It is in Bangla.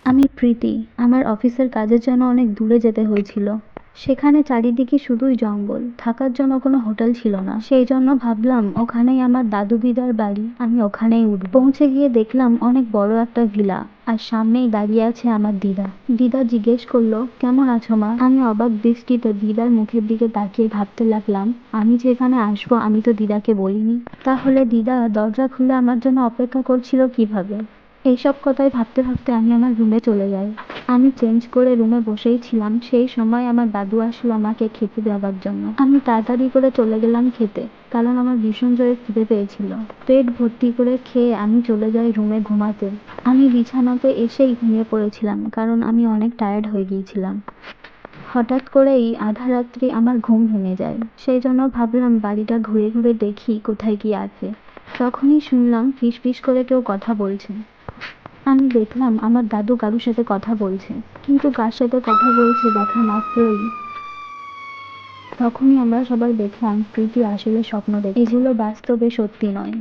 আমি প্রীতি। আমার অফিসের কাজের জন্য অনেক দূরে যেতে হয়েছিল। সেখানে চারিদিকে শুধুই জঙ্গল, থাকার জন্য কোনো হোটেল ছিল না। সেই জন্য ভাবলাম ওখানেই আমার দাদু দিদার বাড়ি, আমি ওখানেই উঠব। পৌঁছে গিয়ে দেখলাম অনেক বড় একটা ভিলা, আর সামনেই দাঁড়িয়ে আছে আমার দিদা। দিদা জিজ্ঞেস করলো, কেমন আছো মা? আমি অবাক দৃষ্টিতে দিদার মুখের দিকে তাকিয়ে ভাবতে লাগলাম, আমি যে এখানে আসবো আমি তো দিদাকে বলিনি। তাহলে দিদা দরজা খুলে আমার জন্য অপেক্ষা করছিল কিভাবে? এইসব কথাই ভাবতে ভাবতে আমি আমার রুমে চলে যাই। আমি চেঞ্জ করে রুমে বসেই ছিলাম, সেই সময় আমার দাদু আসলো আমাকে খেতে দেওয়ার জন্য। আমি তাড়াতাড়ি করে চলে গেলাম খেতে, কারণ আমার ভীষণ জোরে খিদে পেয়েছিল। পেট ভর্তি করে খেয়ে আমি চলে যাই রুমে ঘুমাতে। আমি বিছানাতে এসেই ঘুমিয়ে পড়েছিলাম, কারণ আমি অনেক টায়ার্ড হয়ে গিয়েছিলাম। হঠাৎ করেই আধা রাত্রি আমার ঘুম ভেঙে যায়। সেই জন্য ভাবলাম বাড়িটা ঘুরে ঘুরে দেখি কোথায় কি আছে। তখনই শুনলাম ফিস ফিস করে কেউ কথা বলছে। আমি দেখলাম আমার দাদু কারুর সাথে কথা বলছে, কিন্তু কার সাথে কথা বলছে দেখা মাত্রই তখনই আমরা সবাই দেখলাম প্রীতি আসলে স্বপ্ন দেখে। এগুলো বাস্তবে সত্যি নয়।